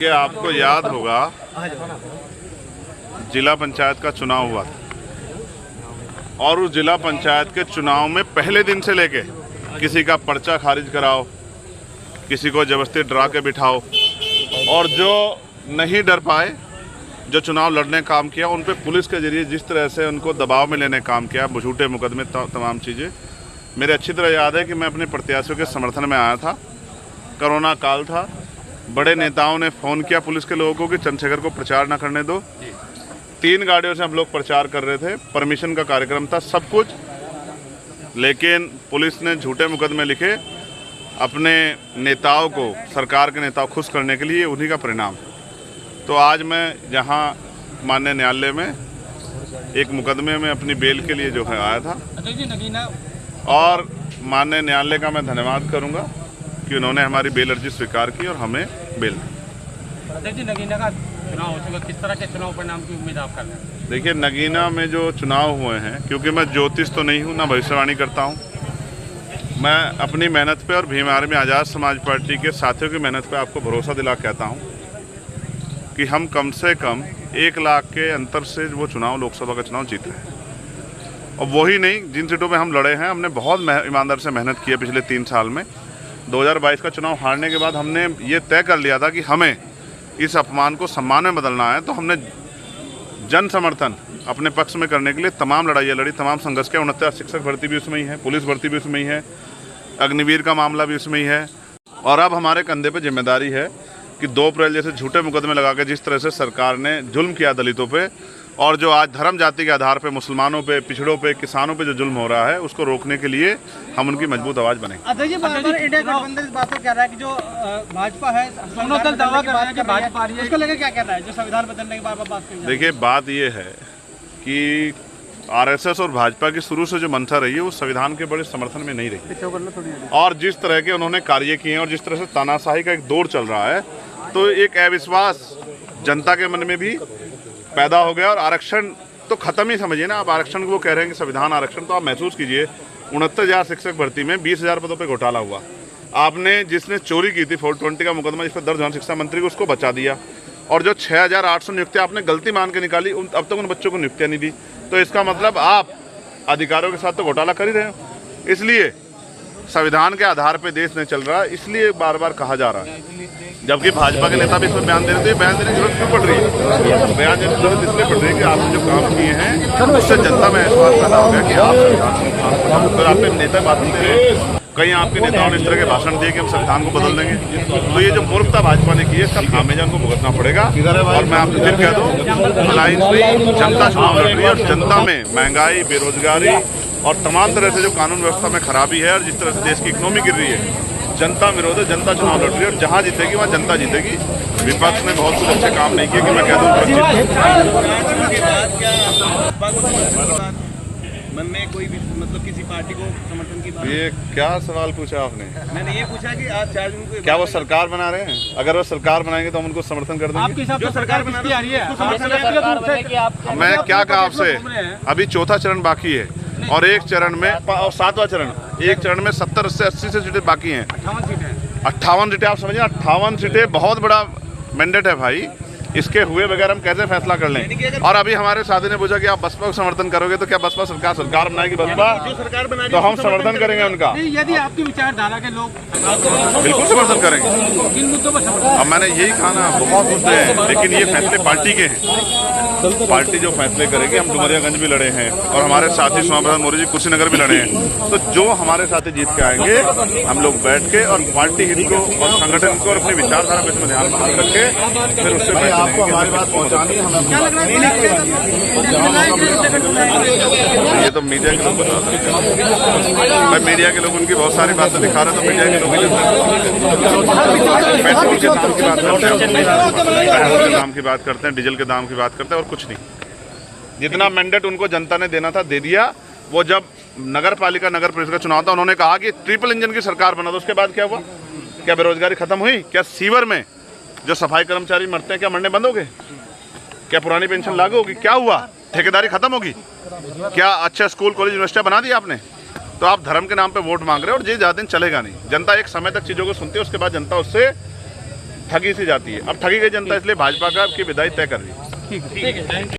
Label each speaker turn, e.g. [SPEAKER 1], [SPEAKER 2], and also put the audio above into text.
[SPEAKER 1] ये आपको याद होगा जिला पंचायत का चुनाव हुआ था और उस जिला पंचायत के चुनाव में पहले दिन से लेके किसी का पर्चा खारिज कराओ, किसी को जबरदस्ती डरा के बिठाओ और जो नहीं डर पाए, जो चुनाव लड़ने काम किया, उन पे पुलिस के जरिए जिस तरह से उनको दबाव में लेने काम किया, झूठे मुकदमे, तमाम चीज़ें मेरे अच्छी तरह याद है कि मैं अपने प्रत्याशियों के समर्थन में आया था। कोरोना काल था, बड़े नेताओं ने फ़ोन किया पुलिस के लोगों को कि चंद्रशेखर को प्रचार ना करने दो। 3 गाड़ियों से हम लोग प्रचार कर रहे थे, परमिशन का कार्यक्रम था, सब कुछ, लेकिन पुलिस ने झूठे मुकदमे लिखे अपने नेताओं को, सरकार के नेताओं खुश करने के लिए, उन्हीं का परिणाम। तो आज मैं यहाँ माननीय न्यायालय में एक मुकदमे में अपनी बेल के लिए जो है आया था और माननीय न्यायालय का मैं धन्यवाद करूँगा कि उन्होंने हमारी बेल अर्जी स्वीकार की और हमें बेल दी।
[SPEAKER 2] अध्यक्ष जी, नगीना का चुनाव हो चुका, किस तरह के चुनाव परिणाम की उम्मीद आप कर रहे हैं?
[SPEAKER 1] देखिए, नगीना में जो चुनाव हुए हैं, क्योंकि मैं ज्योतिष तो नहीं हूँ, ना भविष्यवाणी करता हूँ, मैं अपनी मेहनत पे और भीम आर्मी आज़ाद समाज पार्टी के साथियों की मेहनत पे आपको भरोसा दिला कहता हूँ कि हम कम से कम 1 लाख के अंतर से वो चुनाव, लोकसभा का चुनाव जीते हैं। और वही नहीं, जिन सीटों पे हम लड़े हैं, हमने बहुत ईमानदार से मेहनत की है पिछले 3 साल में। 2022 का चुनाव हारने के बाद हमने ये तय कर लिया था कि हमें इस अपमान को सम्मान में बदलना है, तो हमने जन समर्थन अपने पक्ष में करने के लिए तमाम लड़ाइयाँ लड़ी, तमाम संघर्ष किया। 69 शिक्षक भर्ती भी उसमें ही है, पुलिस भर्ती भी उसमें ही है, अग्निवीर का मामला भी उसमें ही है। और अब हमारे कंधे पर जिम्मेदारी है कि 2 अप्रैल जैसे झूठे मुकदमे लगा के जिस तरह से सरकार ने जुल्म किया दलितों पे, और जो आज धर्म जाति के आधार पे मुसलमानों पे, पिछड़ों पे, किसानों पे जो जुल्म हो रहा है, उसको रोकने के लिए हम उनकी मजबूत आवाज बनेंगे।
[SPEAKER 3] अध्यक्ष जी, बार-बार इंडिया गठबंधन इस बात को कह रहा है कि जो भाजपा है,
[SPEAKER 2] दोनों दल दावा कर रहे हैं कि भाजपा आ रही है,
[SPEAKER 3] उसको लेकर क्या कहना है, जो संविधान बदलने की बार-बार बात कही?
[SPEAKER 1] देखिए, बात ये है कि आरएसएस और भाजपा की शुरू से जो मंशा रही है, वो संविधान के बड़े समर्थन में नहीं रही। और जिस तरह के उन्होंने कार्य किए हैं और जिस तरह से तानाशाही का एक दौर चल रहा है, तो एक अविश्वास जनता के मन में भी पैदा हो गया। और आरक्षण तो खत्म ही समझिए ना, आप आरक्षण को वो कह रहे हैं कि संविधान आरक्षण, तो आप महसूस कीजिए 69,000 शिक्षक भर्ती में 20,000 पदों पे घोटाला हुआ। आपने जिसने चोरी की थी 420 का मुकदमा जिस पर दर्ज हुआ शिक्षा मंत्री को, उसको बचा दिया। और जो 6,800 नियुक्तियां आपने गलती मान के निकाली, अब तक उन बच्चों को नियुक्तियां नहीं दी। तो इसका मतलब आप अधिकारियों के साथ तो घोटाला कर ही रहे हो। इसलिए संविधान के आधार पर देश नहीं चल रहा, इसलिए बार बार कहा जा रहा है। जबकि भाजपा के नेता भी इसमें बयान दे रहे थे, बयान देने की जरूरत क्यों पड़ रही है? बयान देने की जरूरत इसलिए पड़ रही है कि आपने जो काम किए हैं उससे जनता में विश्वास पैदा हो गया कि आप संविधान, तो आपके नेता बात करते हैं। कई आपके नेताओं ने इस तरह के भाषण दिए कि हम संविधान को बदल देंगे। तो ये जो मूर्खता भाजपा ने की है, इसका खामियाजा उनको भुगतना पड़ेगा। और मैं आपसे फिर कह दूं, अलायंस में जनता चुनाव लड़ रही है और जनता में महंगाई, बेरोजगारी और तमाम तरह से जो कानून व्यवस्था में खराबी है और जिस तरह से देश की इकोनॉमी गिर रही है, जनता विरोध है, जनता चुनाव लड़ रही है और जहां जीतेगी वहां जनता जीतेगी। विपक्ष ने बहुत कुछ अच्छे काम नहीं किए कि मैं कह दूं
[SPEAKER 3] मन में कोई भी मतलब किसी पार्टी को समर्थन की बात?
[SPEAKER 1] ये क्या सवाल पूछा आपने?
[SPEAKER 3] मैंने ये पूछा कि आज 4 जून को
[SPEAKER 1] क्या वो सरकार बना रहे हैं? अगर वो सरकार बनाएंगे तो हम उनको समर्थन कर देंगे।
[SPEAKER 2] आपके हिसाब से सरकार बना रही है?
[SPEAKER 1] मैं क्या कहा आपसे, अभी 4था चरण बाकी है और 1 चरण में, और 7वां चरण, 1 चरण में 70 से 80 से सीटें बाकी हैं। 58 सीटें, आप समझिए 58 सीटें बहुत बड़ा मैंडेट है भाई। इसके हुए बगैर हम कैसे फैसला कर लें? और अभी हमारे साथी ने पूछा कि आप बसपा को समर्थन करोगे, तो क्या बसपा सरकार बनाएगी? बसपा तो हम समर्थन करेंगे उनका।
[SPEAKER 2] यदि आपकी विचारधारा के लोग
[SPEAKER 1] बिल्कुल समर्थन करेंगे।
[SPEAKER 2] किन मुद्दों पर समर्थन?
[SPEAKER 1] अब मैंने यही कहा ना, बहुत मुद्दे हैं, लेकिन ये फैसले पार्टी के हैं। पार्टी जो फैसले करेगी, हम डुमरियागंज भी लड़े हैं और हमारे साथी स्वामी प्रसाद मौर्य जी कुशीनगर भी लड़े हैं। तो जो हमारे साथी जीत के आएंगे, हम लोग बैठ के और पार्टी हित को और संगठन को और अपनी विचारधारा पे ध्यान रख के फिर उससे फैसले ये तो मीडिया के लोग बता सकते हैं। मैं मीडिया के लोग उनकी बहुत सारी बातें दिखा रहे, तो मीडिया के लोग पेट्रोल के दाम की बात करते हैं, पेट्रोल के दाम की बात करते हैं, डीजल के दाम की बात करते हैं और कुछ नहीं। जितना मैंडेट उनको जनता ने देना था दे दिया। वो जब नगर पालिका, नगर परिषद का चुनाव था, उन्होंने कहा कि ट्रिपल इंजन की सरकार बना दो। उसके बाद क्या हुआ? क्या बेरोजगारी खत्म हुई? क्या सीवर में जो सफाई कर्मचारी मरते हैं, क्या मरने बंद हो गए? क्या पुरानी पेंशन लागू होगी? क्या हुआ? ठेकेदारी खत्म होगी? क्या अच्छा स्कूल, कॉलेज, यूनिवर्सिटी बना दिया आपने? तो आप धर्म के नाम पे वोट मांग रहे हो और ये ज़्यादा दिन चलेगा नहीं। जनता एक समय तक चीज़ों को सुनती है, उसके बाद जनता उससे ठगी सी जाती है। अब ठगी गई जनता, इसलिए भाजपा का की विदाई तय कर रही है।
[SPEAKER 3] ठीक है।